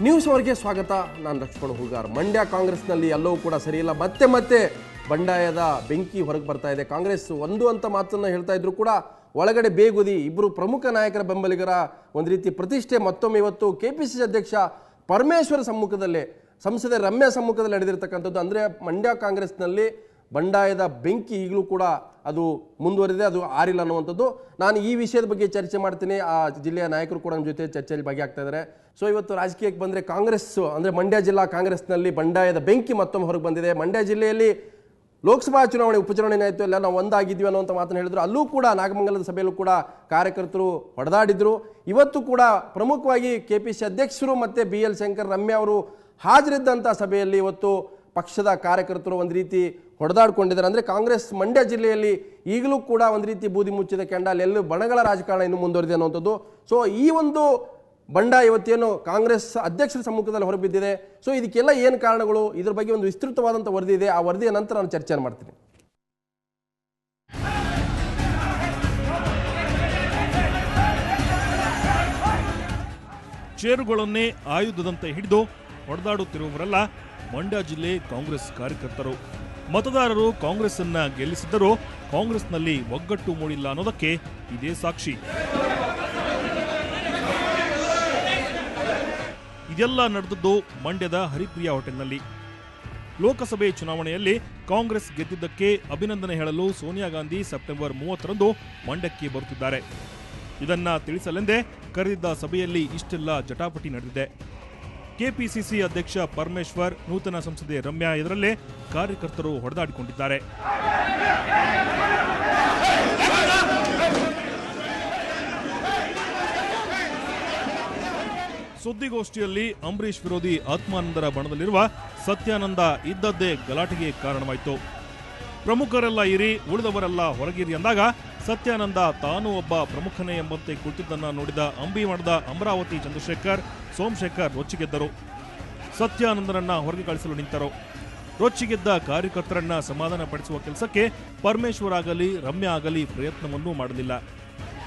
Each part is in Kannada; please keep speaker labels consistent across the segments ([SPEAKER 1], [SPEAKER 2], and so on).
[SPEAKER 1] ನ್ಯೂಸ್ ಅವರಿಗೆ ಸ್ವಾಗತ. ನಾನು ಲಕ್ಷ್ಮಣ ಹುಗಾರ್. ಮಂಡ್ಯ ಕಾಂಗ್ರೆಸ್ನಲ್ಲಿ ಎಲ್ಲವೂ ಕೂಡ ಸರಿಯಿಲ್ಲ. ಮತ್ತೆ ಮತ್ತೆ ಬಂಡಾಯದ ಬೆಂಕಿ ಹೊರಗೆ ಬರ್ತಾ ಇದೆ. ಕಾಂಗ್ರೆಸ್ ಒಂದು ಅಂತ ಮಾತನ್ನು ಹೇಳ್ತಾ ಇದ್ರು ಕೂಡ ಒಳಗಡೆ ಬೇಗುದಿ. ಇಬ್ಬರು ಪ್ರಮುಖ ನಾಯಕರ ಬೆಂಬಲಿಗರ ಒಂದು ರೀತಿ ಪ್ರತಿಷ್ಠೆ ಮತ್ತೊಮ್ಮೆ ಇವತ್ತು ಕೆಪಿಸಿಸಿ ಅಧ್ಯಕ್ಷ ಪರಮೇಶ್ವರ ಸಮ್ಮುಖದಲ್ಲೇ, ಸಂಸದೆ ರಮ್ಯಾ ಸಮ್ಮುಖದಲ್ಲಿ ನಡೆದಿರ್ತಕ್ಕಂಥದ್ದು. ಅಂದರೆ ಮಂಡ್ಯ ಕಾಂಗ್ರೆಸ್ನಲ್ಲಿ ಬಂಡಾಯದ ಬೆಂಕಿ ಈಗಲೂ ಕೂಡ ಅದು ಮುಂದುವರಿದೆ, ಅದು ಆರಿಲ್ಲ ಅನ್ನುವಂಥದ್ದು. ನಾನು ಈ ವಿಷಯದ ಬಗ್ಗೆ ಚರ್ಚೆ ಮಾಡ್ತೀನಿ. ಆ ಜಿಲ್ಲೆಯ ನಾಯಕರು ಕೂಡ ನಮ್ಮ ಜೊತೆ ಚರ್ಚೆಯಲ್ಲಿ ಭಾಗಿಯಾಗ್ತಾ ಇದ್ದಾರೆ. ಸೊ ಇವತ್ತು ರಾಜಕೀಯಕ್ಕೆ ಬಂದರೆ ಕಾಂಗ್ರೆಸ್ ಅಂದರೆ ಮಂಡ್ಯ ಜಿಲ್ಲಾ ಕಾಂಗ್ರೆಸ್ನಲ್ಲಿ ಬಂಡಾಯದ ಬೆಂಕಿ ಮತ್ತೊಮ್ಮೆ ಹೊರಗೆ ಬಂದಿದೆ. ಮಂಡ್ಯ ಜಿಲ್ಲೆಯಲ್ಲಿ ಲೋಕಸಭಾ ಚುನಾವಣೆ ಉಪಚುನಾವಣೆ ಆಯಿತು, ಎಲ್ಲ ನಾವು ಒಂದಾಗಿದ್ವಿ ಅನ್ನುವಂಥ ಮಾತನ್ನು ಹೇಳಿದ್ರು. ಅಲ್ಲೂ ಕೂಡ ನಾಗಮಂಗಲದ ಸಭೆಯಲ್ಲೂ ಕೂಡ ಕಾರ್ಯಕರ್ತರು ಹೊಡೆದಾಡಿದ್ರು. ಇವತ್ತು ಕೂಡ ಪ್ರಮುಖವಾಗಿ ಕೆಪಿಸಿ ಅಧ್ಯಕ್ಷರು ಮತ್ತು BL ಶಂಕರ್, ರಮ್ಯಾ ಅವರು ಹಾಜರಿದ್ದಂಥ ಸಭೆಯಲ್ಲಿ ಇವತ್ತು ಪಕ್ಷದ ಕಾರ್ಯಕರ್ತರು ಒಂದು ರೀತಿ ಹೊಡೆದಾಡಿಕೊಂಡಿದ್ದಾರೆ. ಅಂದರೆ ಕಾಂಗ್ರೆಸ್ ಮಂಡ್ಯ ಜಿಲ್ಲೆಯಲ್ಲಿ ಈಗಲೂ ಕೂಡ ಒಂದು ರೀತಿ ಬೂದಿ ಮುಚ್ಚಿದ ಕೆಂಡ, ಎಲ್ಲೂ ಬಣಗಳ ರಾಜಕಾರಣ ಇನ್ನೂ ಮುಂದುವರಿದೆ ಅನ್ನುವಂಥದ್ದು. ಸೊ ಈ ಒಂದು ಬಂಡಾಯ ಇವತ್ತೇನು ಕಾಂಗ್ರೆಸ್ ಅಧ್ಯಕ್ಷರ ಸಮ್ಮುಖದಲ್ಲಿ ಹೊರಬಿದ್ದಿದೆ. ಸೊ ಇದಕ್ಕೆಲ್ಲ ಏನು ಕಾರಣಗಳು, ಇದ್ರ ಬಗ್ಗೆ ಒಂದು ವಿಸ್ತೃತವಾದಂಥ ವರದಿ ಇದೆ. ಆ ವರದಿಯ ನಂತರ ನಾನು ಚರ್ಚೆ ಮಾಡ್ತೀನಿ.
[SPEAKER 2] ಚೇರುಗಳನ್ನೇ ಆಯುಧದಂತೆ ಹಿಡಿದು ಹೊಡೆದಾಡುತ್ತಿರುವವರೆಲ್ಲ ಮಂಡ್ಯ ಜಿಲ್ಲೆ ಕಾಂಗ್ರೆಸ್ ಕಾರ್ಯಕರ್ತರು. ಮತದಾರರು ಕಾಂಗ್ರೆಸ್ ಅನ್ನ ಗೆಲ್ಲಿಸಿದ್ದರೂ ಕಾಂಗ್ರೆಸ್ನಲ್ಲಿ ಒಗ್ಗಟ್ಟು ಮೂಡಿಲ್ಲ ಅನ್ನೋದಕ್ಕೆ ಇದೇ ಸಾಕ್ಷಿ. ಇದೆಲ್ಲ ನಡೆದದ್ದು ಮಂಡ್ಯದ ಹರಿಪ್ರಿಯಾ ಹೋಟೆಲ್ನಲ್ಲಿ. ಲೋಕಸಭೆ ಚುನಾವಣೆಯಲ್ಲಿ ಕಾಂಗ್ರೆಸ್ ಗೆದ್ದಿದ್ದಕ್ಕೆ ಅಭಿನಂದನೆ ಹೇಳಲು ಸೋನಿಯಾ ಗಾಂಧಿ ಸೆಪ್ಟೆಂಬರ್ 30ರಂದು ಮಂಡ್ಯಕ್ಕೆ ಬರುತ್ತಿದ್ದಾರೆ. ಇದನ್ನ ತಿಳಿಸಲೆಂದೇ ಕರೆದಿದ್ದ ಸಭೆಯಲ್ಲಿ ಇಷ್ಟೆಲ್ಲ ಜಟಾಪಟಿ ನಡೆದಿದೆ. ಕೆಪಿಸಿಸಿ ಅಧ್ಯಕ್ಷ ಪರಮೇಶ್ವರ್, ನೂತನ ಸಂಸದೆ ರಮ್ಯಾ ಎದುರಲ್ಲೇ ಕಾರ್ಯಕರ್ತರು ಹೊಡೆದಾಡಿಕೊಂಡಿದ್ದಾರೆ. ಸುದ್ದಿಗೋಷ್ಠಿಯಲ್ಲಿ ಅಂಬರೀಷ್ ವಿರೋಧಿ ಆತ್ಮಾನಂದರ ಬಣದಲ್ಲಿರುವ ಸತ್ಯಾನಂದ ಇದ್ದದ್ದೇ ಗಲಾಟೆಗೆ ಕಾರಣವಾಯಿತು. ಪ್ರಮುಖರೆಲ್ಲ ಇರಿ, ಉಳಿದವರೆಲ್ಲ ಹೊರಗಿರಿ ಅಂದಾಗ ಸತ್ಯಾನಂದ ತಾನು ಒಬ್ಬ ಪ್ರಮುಖನೇ ಎಂಬಂತೆ ಕುಳಿತಿದ್ದನ್ನ ನೋಡಿದ ಅಂಬಿಮಠದ ಅಮರಾವತಿ ಚಂದ್ರಶೇಖರ್, ಸೋಮಶೇಖರ್ ರೊಚ್ಚಿಗೆದ್ದರು. ಸತ್ಯಾನಂದನನ್ನ ಹೊರಗೆ ಕಳಿಸಲು ನಿಂತರು. ರೊಚ್ಚಿಗೆದ್ದ ಕಾರ್ಯಕರ್ತರನ್ನ ಸಮಾಧಾನ ಪಡಿಸುವ ಕೆಲಸಕ್ಕೆ ಪರಮೇಶ್ವರ್ ಆಗಲಿ ರಮ್ಯಾ ಆಗಲಿ ಪ್ರಯತ್ನವನ್ನೂ ಮಾಡಲಿಲ್ಲ.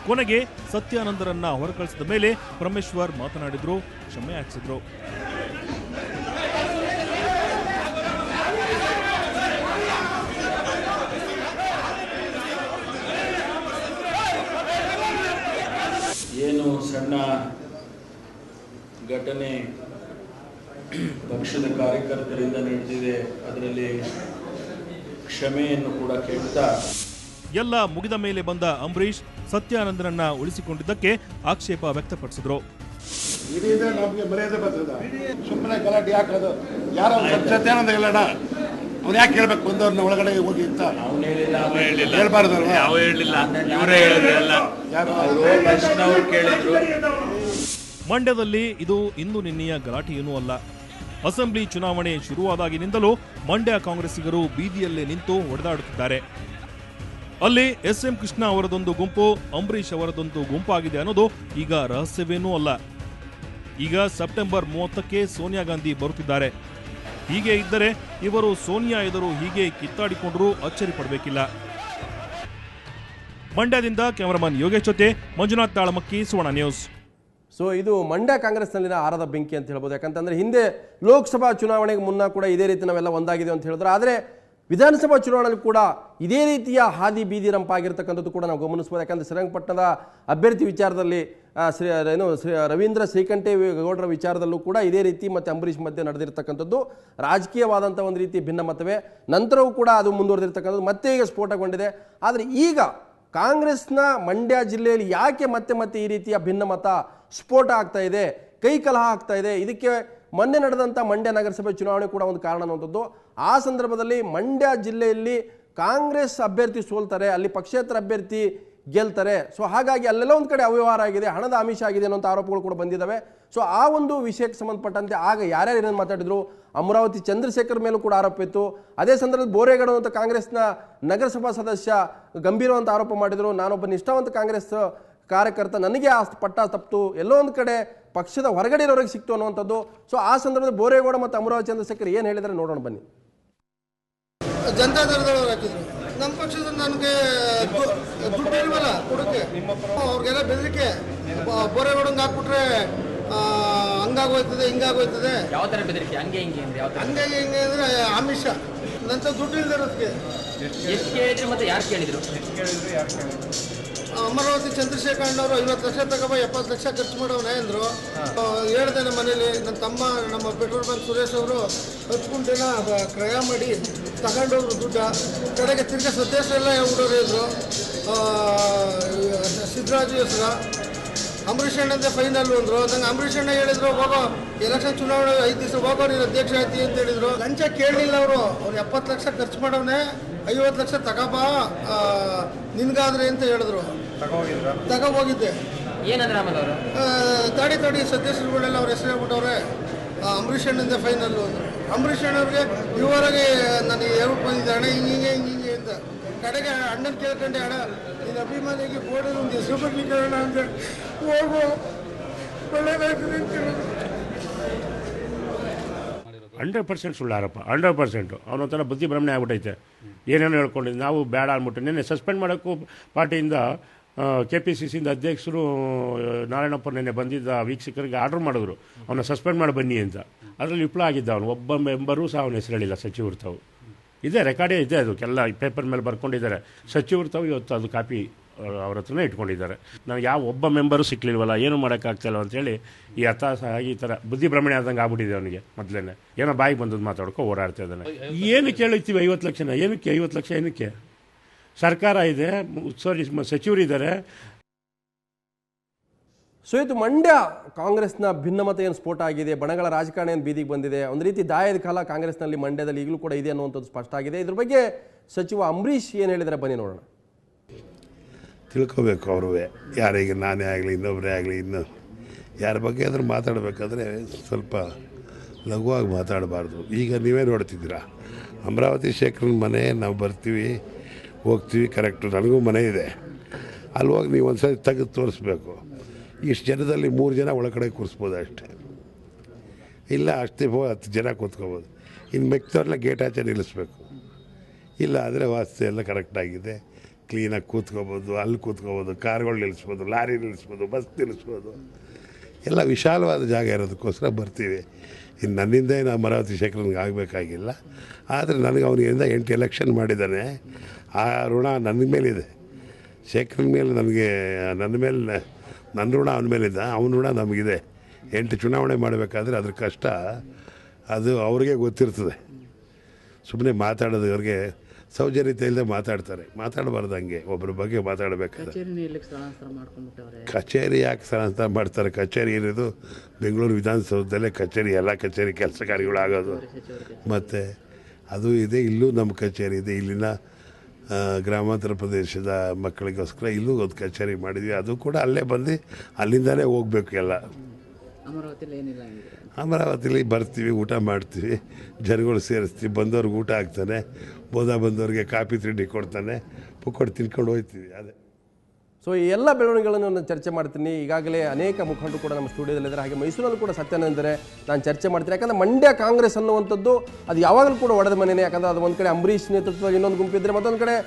[SPEAKER 2] ಕೊನೆಗೆ ಸತ್ಯಾನಂದರನ್ನ ಹೊರಕಳಿಸಿದ ಮೇಲೆ ಪರಮೇಶ್ವರ್ ಮಾತನಾಡಿದ್ರು, ಕ್ಷಮೆ ಯಾಚಿಸಿದ್ರು.
[SPEAKER 3] ಏನು ಸಣ್ಣ ಘಟನೆ ಪಕ್ಷದ ಕಾರ್ಯಕರ್ತರಿಂದ ನಡೆದಿದೆ, ಅದರಲ್ಲಿ ಕ್ಷಮೆಯನ್ನು ಕೂಡ ಕೇಳ್ತಾ
[SPEAKER 2] ಎಲ್ಲ ಮುಗಿದ ಮೇಲೆ ಬಂದ ಅಂಬರೀಷ್ ಸತ್ಯಾನಂದರನ್ನ ಉಳಿಸಿಕೊಂಡಿದ್ದಕ್ಕೆ ಆಕ್ಷೇಪ ವ್ಯಕ್ತಪಡಿಸಿದ್ರು.
[SPEAKER 4] ನಮಗೆ ಮರ್ಯಾದೆ ಬರ್ತದ, ಸುಮ್ಮನೆ ಗಲಾಟೆ ಯಾಕದು? ಯಾರೋ ಸತ್ಯಾನಂದ ಹೇಳೋಣ, ಅವ್ನು ಯಾಕೆ ಹೇಳ್ಬೇಕು? ಬಂದವ್ರನ್ನ ಒಳಗಡೆ ಹೋಗಿ ಅಂತ ಹೇಳ್ಬಾರ್ದಲ್ವ?
[SPEAKER 2] ಮಂಡ್ಯದಲ್ಲಿ ಇದು ಇಂದು ನಿನ್ನೆಯ ಗಲಾಟೆಯೇನೂ ಅಲ್ಲ. ಅಸೆಂಬ್ಲಿ ಚುನಾವಣೆ ಶುರುವಾದಾಗಿನಿಂದಲೂ ಮಂಡ್ಯ ಕಾಂಗ್ರೆಸ್ಸಿಗರು ಬೀದಿಯಲ್ಲೇ ನಿಂತು ಹೊಡೆದಾಡುತ್ತಿದ್ದಾರೆ. ಅಲ್ಲಿ SM ಕೃಷ್ಣ ಅವರದೊಂದು ಗುಂಪು, ಅಂಬರೀಷ್ ಅವರದೊಂದು ಗುಂಪಾಗಿದೆ ಅನ್ನೋದು ಈಗ ರಹಸ್ಯವೇನೂ ಅಲ್ಲ. ಈಗ ಸೆಪ್ಟೆಂಬರ್ 30ಕ್ಕೆ ಸೋನಿಯಾ ಗಾಂಧಿ ಬರುತ್ತಿದ್ದಾರೆ. ಹೀಗೆ ಇದ್ದರೆ ಇವರು ಸೋನಿಯಾ ಎದುರು ಹೀಗೆ ಕಿತ್ತಾಡಿಕೊಂಡರೂ ಅಚ್ಚರಿ ಪಡಬೇಕಿಲ್ಲ. ಮಂಡ್ಯದಿಂದ ಕ್ಯಾಮರಾಮನ್ ಯೋಗೇಶ್ ಜೊತೆ ಮಂಜುನಾಥ್ ತಾಳಮಕ್ಕಿ, ಸುವರ್ಣ ನ್ಯೂಸ್.
[SPEAKER 1] ಸೊ ಇದು ಮಂಡ್ಯ ಕಾಂಗ್ರೆಸ್ನಲ್ಲಿನ ಆರದ ಬೆಂಕಿ ಅಂತ ಹೇಳ್ಬೋದು. ಯಾಕಂತಂದರೆ ಹಿಂದೆ ಲೋಕಸಭಾ ಚುನಾವಣೆಗೆ ಮುನ್ನ ಕೂಡ ಇದೇ ರೀತಿ ನಾವೆಲ್ಲ ಒಂದಾಗಿದೆ ಅಂತ ಹೇಳಿದ್ರು. ಆದರೆ ವಿಧಾನಸಭಾ ಚುನಾವಣೆಯಲ್ಲಿ ಕೂಡ ಇದೇ ರೀತಿಯ ಹಾದಿ ಬೀದಿ ರಂಪಾಗಿರ್ತಕ್ಕಂಥದ್ದು ಕೂಡ ನಾವು ಗಮನಿಸ್ಬೋದು. ಯಾಕಂದರೆ ಶ್ರೀರಂಗಪಟ್ಟಣದ ಅಭ್ಯರ್ಥಿ ವಿಚಾರದಲ್ಲಿ ರವೀಂದ್ರ ಶ್ರೀಕಂಠೇಗೌಡರ ವಿಚಾರದಲ್ಲೂ ಕೂಡ ಇದೇ ರೀತಿ ಮತ್ತು ಅಂಬರೀಷ್ ಮಧ್ಯೆ ನಡೆದಿರ್ತಕ್ಕಂಥದ್ದು ರಾಜಕೀಯವಾದಂಥ ಒಂದು ರೀತಿ ಭಿನ್ನಮತವೇ. ನಂತರವೂ ಕೂಡ ಅದು ಮುಂದುವರೆದಿರ್ತಕ್ಕಂಥದ್ದು ಮತ್ತೆ ಈಗ ಸ್ಫೋಟಗೊಂಡಿದೆ. ಆದರೆ ಈಗ ಕಾಂಗ್ರೆಸ್ನ ಮಂಡ್ಯ ಜಿಲ್ಲೆಯಲ್ಲಿ ಯಾಕೆ ಮತ್ತೆ ಮತ್ತೆ ಈ ರೀತಿಯ ಭಿನ್ನಮತ ಸ್ಫೋಟ ಆಗ್ತಾ ಇದೆ, ಕೈ ಕಲಹ ಆಗ್ತಾ ಇದೆ? ಇದಕ್ಕೆ ಮೊನ್ನೆ ನಡೆದಂಥ ಮಂಡ್ಯ ನಗರಸಭೆ ಚುನಾವಣೆ ಕೂಡ ಒಂದು ಕಾರಣ ಅನ್ನುವಂಥದ್ದು. ಆ ಸಂದರ್ಭದಲ್ಲಿ ಮಂಡ್ಯ ಜಿಲ್ಲೆಯಲ್ಲಿ ಕಾಂಗ್ರೆಸ್ ಅಭ್ಯರ್ಥಿ ಸೋಲ್ತಾರೆ, ಅಲ್ಲಿ ಪಕ್ಷೇತರ ಅಭ್ಯರ್ಥಿ ಗೆಲ್ತಾರೆ. ಸೊ ಹಾಗಾಗಿ ಅಲ್ಲೆಲ್ಲ ಒಂದು ಕಡೆ ಅವ್ಯವಹಾರ ಆಗಿದೆ, ಹಣದ ಆಮಿಷ ಆಗಿದೆ ಅನ್ನೋಂಥ ಆರೋಪಗಳು ಕೂಡ ಬಂದಿದ್ದಾವೆ. ಸೊ ಆ ಒಂದು ವಿಷಯಕ್ಕೆ ಸಂಬಂಧಪಟ್ಟಂತೆ ಆಗ ಯಾರ್ಯಾರು ಏನೇನು ಮಾತಾಡಿದ್ರು, ಅಮರಾವತಿ ಚಂದ್ರಶೇಖರ್ ಮೇಲೂ ಕೂಡ ಆರೋಪ ಇತ್ತು. ಅದೇ ಸಂದರ್ಭದಲ್ಲಿ ಬೋರೇಗೌಡ ಅಂತ ಕಾಂಗ್ರೆಸ್ನ ನಗರಸಭಾ ಸದಸ್ಯ ಗಂಭೀರವಂತ ಆರೋಪ ಮಾಡಿದರು, ನಾನೊಬ್ಬ ನಿಷ್ಠಾವಂತ ಕಾಂಗ್ರೆಸ್ ಕಾರ್ಯಕರ್ತ, ನನಗೆ ಆ ಪಟ್ಟ ತಪ್ಪಿತು, ಎಲ್ಲೋ ಒಂದು ಕಡೆ ಪಕ್ಷದ ಹೊರಗಡೆ ಇರೋರಿಗೆ ಸಿಕ್ತು ಅನ್ನುವಂಥದ್ದು. ಸೊ ಆ ಸಂದರ್ಭದಲ್ಲಿ ಬೋರೇಗೌಡ ಮತ್ತು ಅಮರಾವತಿ ಚಂದ್ರಶೇಖರ್ ಏನು ಹೇಳಿದರೆ ನೋಡೋಣ ಬನ್ನಿ.
[SPEAKER 5] ಜನತಾ ದಳದವರು ಹಾಕಿದ್ರು, ನಮ್ಮ ಪಕ್ಷದ ನನಗೆ ದುಡ್ಡು ಇಲ್ವಲ್ಲ ಕೊಡೋಕ್ಕೆ, ಅವ್ರಿಗೆಲ್ಲ ಬೆದರಿಕೆ, ಬೋರೇಗೌಡಂಗೆ ಹಾಕ್ಬಿಟ್ರೆ ಹಂಗಾಗೋಯ್ತದೆ ಹಿಂಗಾಗೋಯ್ತದೆ.
[SPEAKER 6] ಯಾವ ಥರ ಬೆದರಿಕೆ? ಹಂಗೆ ಹಿಂಗೆ ಅಂದ್ರೆ ಯಾವ ಥರ?
[SPEAKER 5] ಹಂಗೆ ಹಿಂಗೆ ಅಂದರೆ ಆಮಿಷ. ನಂತ ದುಡ್ಡು ಇಲ್ದಿರೋದಕ್ಕೆ.
[SPEAKER 6] ಎಷ್ಟು ಕೇಳಿದ್ರು ಮತ್ತು ಯಾರು ಕೇಳಿದ್ರು?
[SPEAKER 5] ಅಮರಾವತಿ ಚಂದ್ರಶೇಖರಣ್ಣವರು 50 ಲಕ್ಷ ತಗೋಬ 70 ಲಕ್ಷ ಖರ್ಚು ಮಾಡೋವನೇ ಅಂದರು. ಹೇಳ್ದೆ ನಮ್ಮ ಮನೇಲಿ. ನನ್ನ ತಮ್ಮ ನಮ್ಮ ಪೆಟ್ರೋಲ್ ಬಂಕ್ ಸುರೇಶ್ ಅವರು 10 ಗುಂಟೆನ ಕ್ರಯ ಮಾಡಿ ತಗೊಂಡೋದ್ರು ದುಡ್ಡ. ಕಡೆಗೆ ತಿರ್ಗಿ ಸತ್ಯೇಶ್ವರೆಲ್ಲ ಹುಡುಗರು ಇದ್ರು. ಸಿದ್ದರಾಜು ಹೆಸರು ಅಂಬರೀಷ್ ಅಣ್ಣಂದೇ ಫೈನಲ್ ಅಂದರು. ನಂಗೆ ಅಂಬರೀಷ್ ಅಣ್ಣ ಹೇಳಿದ್ರು, ಹೋಗೋ ಎಲೆಕ್ಷನ್ ಚುನಾವಣೆ 5 ದಿವಸ ಹೋಗೋ ನೀನು ಅಧ್ಯಕ್ಷ ಆಯ್ತಿ ಅಂತ ಹೇಳಿದ್ರು. ಲಂಚ ಕೇಳಲಿಲ್ಲ ಅವರು. 70 ಲಕ್ಷ ಖರ್ಚು ಮಾಡೋವನೇ, 50 ಲಕ್ಷ ತಗೋಬಾ ನಿನ್ಗಾದ್ರೆ ಅಂತ ಹೇಳಿದ್ರು. ತಗೋಗಿದ್ದೆ.
[SPEAKER 6] ಏನಂದ್ರೆ ಆಮೇಲೆ ಅವರು
[SPEAKER 5] ತಾಡಿ ಸತ್ಯೇಶ್ವರಗಳೆಲ್ಲ ಅವ್ರ ಹೆಸರು ಹೇಳ್ಬಿಟ್ಟವ್ರೆ. ಅಂಬರೀಷ್ ಅಣ್ಣಂದೇ ಫೈನಲ್ಲು ಅಂದರು. ಅಂಬರೀಷ್ ಅಣ್ಣವ್ರಿಗೆ ಇವರಾಗೆ ನನಗೆ ಹೇಳ್ಬಿಟ್ಟು ಬಂದಿದ್ದೆ, ಅಣ್ಣ ಹಿಂಗೆ ಅಂತ. ಕಡೆಗೆ ಅಣ್ಣನ ಕೇಳ್ಕೊಂಡೆ, ಅಣ್ಣ ನಿನ್ನ ಅಭಿಮಾನಿಗೆ ಬೋರ್ಡಲ್ಲಿ ಒಂದು ಹೆಸರು ಬರ್ಲಿಕ್ಕೆ ಅಣ್ಣ ಅಂತ. ಹೋಗು ಒಳ್ಳೇದಾಗ್ತದೆ ಅಂತ ಹೇಳಿದ್ರು.
[SPEAKER 7] 100% ಸುಳ್ಳು ಆರೋಪ. 100% ಅವನೊಂಥರ ಬುದ್ಧಿ ಭ್ರಮಣೆ ಆಗ್ಬಿಟ್ಟೈತೆ. ಏನೇನೋ ಹೇಳ್ಕೊಂಡಿದ್ದು ನಾವು ಬೇಡ ಅಂದ್ಬಿಟ್ಟು ನಿನ್ನೆ ಸಸ್ಪೆಂಡ್ ಮಾಡೋಕ್ಕೂ ಪಾರ್ಟಿಯಿಂದ KPCCಯಿಂದ ಅಧ್ಯಕ್ಷರು ನಾರಾಯಣಪ್ಪ ನಿನ್ನೆ ಬಂದಿದ್ದ ವೀಕ್ಷಕರಿಗೆ ಆರ್ಡರ್ ಮಾಡಿದ್ರು ಅವನ್ನ ಸಸ್ಪೆಂಡ್ ಮಾಡಿ ಬನ್ನಿ ಅಂತ. ಅದರಲ್ಲಿ ವಿಫಲ ಆಗಿದ್ದ ಅವನು. ಒಬ್ಬ ಮೆಂಬರೂ ಸಹ ಅವನ ಹೆಸರು ಹೇಳಿಲ್ಲ. ಸಚಿವರು ತಾವು ಇದೆ, ರೆಕಾರ್ಡೇ ಇದೆ, ಅದಕ್ಕೆಲ್ಲ ಪೇಪರ್ ಮೇಲೆ ಬರ್ಕೊಂಡಿದ್ದಾರೆ. ಸಚಿವರು ತಾವು ಇವತ್ತು ಅದು ಕಾಪಿ ಅವ್ರ ಹತ್ರನೇ ಇಟ್ಕೊಂಡಿದ್ದಾರೆ. ನನಗೆ ಯಾವ ಒಬ್ಬ ಮೆಂಬರು ಸಿಕ್ಕಲಿಲ್ವಲ್ಲ, ಏನು ಮಾಡೋಕ್ಕಾಗ್ತಿಲ್ಲ ಅಂತೇಳಿ ಈ ಹತಾಶ ಆಗಿ ಈ ಥರ ಬುದ್ಧಿ ಭ್ರಮಣೆ ಆದಂಗೆ ಆಗ್ಬಿಟ್ಟಿದೆ ಅವನಿಗೆ. ಮೊದಲೇ ಏನೋ ಬಾಯಿಗೆ ಬಂದದ್ದು ಮಾತಾಡ್ಕೊ ಓಡಾಡ್ತಾ ಇದ್ದಾನೆ. ಏನಕ್ಕೆ ಹೇಳ್ತೀವಿ 50 ಲಕ್ಷನ? ಏನಕ್ಕೆ 50 ಲಕ್ಷ? ಏನಕ್ಕೆ? ಸರ್ಕಾರ ಇದೆ, ಸಚಿವರಿದ್ದಾರೆ.
[SPEAKER 1] ಸೊ ಇದು ಮಂಡ್ಯ ಕಾಂಗ್ರೆಸ್ನ ಭಿನ್ನಮತ ಏನು ಸ್ಫೋಟ ಆಗಿದೆ, ಬಣಗಳ ರಾಜಕಾರಣ ಏನು ಬೀದಿಗೆ ಬಂದಿದೆ, ಒಂದು ರೀತಿ ದಾಯದ ಕಾಲ ಕಾಂಗ್ರೆಸ್ನಲ್ಲಿ ಮಂಡ್ಯದಲ್ಲಿ ಈಗಲೂ ಕೂಡ ಇದೆ ಅನ್ನುವಂಥದ್ದು ಸ್ಪಷ್ಟ ಆಗಿದೆ. ಇದ್ರ ಬಗ್ಗೆ ಸಚಿವ ಅಂಬರೀಷ್ ಏನು ಹೇಳಿದರೆ ಬನ್ನಿ ನೋಡೋಣ.
[SPEAKER 4] ತಿಳ್ಕೋಬೇಕು ಅವರು, ಯಾರಿಗೆ ನಾನೇ ಆಗಲಿ ಇನ್ನೊಬ್ಬರೇ ಆಗಲಿ ಇನ್ನು ಯಾರ ಬಗ್ಗೆ ಆದರೂ ಮಾತಾಡಬೇಕಾದ್ರೆ ಸ್ವಲ್ಪ ಲಘುವಾಗಿ ಮಾತಾಡಬಾರ್ದು. ಈಗ ನೀವೇ ನೋಡ್ತಿದ್ದೀರಾ, ಅಮರಾವತಿ ಶೇಖರನ ಮನೆ ನಾವು ಬರ್ತೀವಿ ಹೋಗ್ತೀವಿ, ಕರೆಕ್ಟು. ನನಗೂ ಮನೆ ಇದೆ, ಅಲ್ಲಿ ಹೋಗಿ ನೀವು ಒಂದು ಸರಿ ತೆಗೆದು ತೋರಿಸ್ಬೇಕು. ಇಷ್ಟು ಜನದಲ್ಲಿ 3 ಜನ ಒಳಗಡೆ ಕೂರಿಸ್ಬೋದು ಅಷ್ಟೇ, ಇಲ್ಲ ಅಷ್ಟೇ 10 ಜನ ಕೂತ್ಕೋಬೋದು. ಇನ್ನು ಮೆಕ್ತವ್ರನ್ನ ಗೇಟ್ ಆಚೆ ನಿಲ್ಲಿಸ್ಬೇಕು. ಇಲ್ಲ ಆದರೆ ವಾಸ್ತು ಎಲ್ಲ ಕರೆಕ್ಟಾಗಿದೆ, ಕ್ಲೀನಾಗಿ ಕೂತ್ಕೋಬೋದು, ಅಲ್ಲಿ ಕೂತ್ಕೋಬೋದು, ಕಾರ್ಗಳು ನಿಲ್ಲಿಸ್ಬೋದು, ಲಾರಿ ನಿಲ್ಲಿಸ್ಬೋದು, ಬಸ್ ನಿಲ್ಲಿಸ್ಬೋದು, ಎಲ್ಲ ವಿಶಾಲವಾದ ಜಾಗ ಇರೋದಕ್ಕೋಸ್ಕರ ಬರ್ತೀವಿ. ಇನ್ನು ನನ್ನಿಂದ ಏನು ಅಮರಾವತಿ ಶೇಖರನಿಗೆ ಆಗಬೇಕಾಗಿಲ್ಲ. ಆದರೆ ನನಗೆ ಅವನಿಂದ 8 ಎಲೆಕ್ಷನ್ ಮಾಡಿದ್ದಾನೆ. ಆ ಋಣ ನನ್ನ ಮೇಲಿದೆ. ಶೇಖರನ ಮೇಲೆ ನನಗೆ ನನ್ನ ಋಣ ಅವನ ಮೇಲಿದ್ದ, ಅವನ ಋಣ ನಮಗಿದೆ. 8 ಚುನಾವಣೆ ಮಾಡಬೇಕಾದ್ರೆ ಅದ್ರ ಕಷ್ಟ ಅದು ಅವ್ರಿಗೆ ಗೊತ್ತಿರ್ತದೆ. ಸುಮ್ಮನೆ ಮಾತಾಡೋದು ಅವ್ರಿಗೆ ಸೌಜನ್ಯತೆ ಇಲ್ಲದೆ ಮಾತಾಡ್ತಾರೆ. ಮಾತಾಡಬಾರ್ದು, ಹಂಗೆ ಒಬ್ಬರ ಬಗ್ಗೆ ಮಾತಾಡಬೇಕಾದ್ರೆ. ಕಚೇರಿ ಯಾಕೆ ಸ್ಥಳಾಂತರ ಮಾಡ್ತಾರೆ? ಕಚೇರಿ ಇರೋದು ಬೆಂಗಳೂರು ವಿಧಾನಸೌಧದಲ್ಲೇ ಕಚೇರಿ, ಎಲ್ಲ ಕಚೇರಿ ಕೆಲಸ ಕಾರ್ಯಗಳಾಗೋದು. ಮತ್ತು ಅದು ಇದೆ, ಇಲ್ಲೂ ನಮ್ಮ ಕಚೇರಿ ಇದೆ. ಇಲ್ಲಿನ ಗ್ರಾಮಾಂತರ ಪ್ರದೇಶದ ಮಕ್ಕಳಿಗೋಸ್ಕರ ಇಲ್ಲೂ ಒಂದು ಕಚೇರಿ ಮಾಡಿದ್ವಿ. ಅದು ಕೂಡ ಅಲ್ಲೇ ಬಂದು ಅಲ್ಲಿಂದನೇ ಹೋಗ್ಬೇಕು ಎಲ್ಲ. ಅಮರಾವತಿಲಿ ಬರ್ತೀವಿ, ಊಟ ಮಾಡ್ತೀವಿ, ಜನಗಳು ಸೇರಿಸ್ತೀವಿ, ಬಂದವ್ರಿಗೆ ಊಟ ಹಾಕ್ತಾನೆ, ಬಂದವ್ರಿಗೆ ಕಾಫಿ ತಿಂಡಿ ಕೊಡ್ತಾನೆ, ಪುಕ್ಕಟ್ಟು ತಿನ್ಕೊಂಡು ಹೋಗ್ತೀವಿ. ಅದೇ.
[SPEAKER 1] ಸೊ ಈ ಎಲ್ಲ ಬೆಳವಣಿಗೆಗಳನ್ನು ನಾನು ಚರ್ಚೆ ಮಾಡ್ತೀನಿ. ಈಗಾಗಲೇ ಅನೇಕ ಮುಖಂಡರು ಕೂಡ ನಮ್ಮ ಸ್ಟುಡಿಯೋದಲ್ಲಿದ್ದಾರೆ. ಹಾಗೆ ಮೈಸೂರಲ್ಲಿ ಕೂಡ ಸತ್ಯಾನಂದರೆ ನಾನು ಚರ್ಚೆ ಮಾಡ್ತೀನಿ. ಯಾಕಂದರೆ ಮಂಡ್ಯ ಕಾಂಗ್ರೆಸ್ ಅನ್ನುವಂಥದ್ದು ಅದು ಯಾವಾಗಲೂ ಕೂಡ ಒಡೆದ ಮನೆಯೇ. ಯಾಕಂದರೆ ಅದು ಒಂದು ಕಡೆ ಅಂಬರೀಷ್ ನೇತೃತ್ವದಲ್ಲಿ ಇನ್ನೊಂದು ಗುಂಪಿದ್ರೆ, ಮತ್ತೊಂದು ಕಡೆ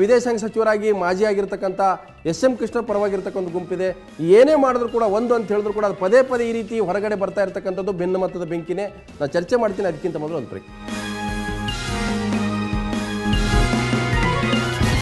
[SPEAKER 1] ವಿದೇಶಾಂಗ ಸಚಿವರಾಗಿ ಮಾಜಿ ಆಗಿರ್ತಕ್ಕಂಥ SM ಕೃಷ್ಣ ಪರವಾಗಿರ್ತಕ್ಕಂಥ ಒಂದು ಗುಂಪಿದೆ. ಏನೇ ಮಾಡಿದ್ರು ಕೂಡ ಒಂದು ಅಂತ ಹೇಳಿದ್ರು ಕೂಡ ಅದು ಪದೇ ಈ ರೀತಿ ಹೊರಗಡೆ ಬರ್ತಾ ಇರ್ತಕ್ಕಂಥದ್ದು ಭಿನ್ನಮತದ ಬೆಂಕಿನೇ. ನಾನು ಚರ್ಚೆ ಮಾಡ್ತೀನಿ. ಅದಕ್ಕಿಂತ ಮೊದಲು ಒಂದು ಬ್ರೇಕ್.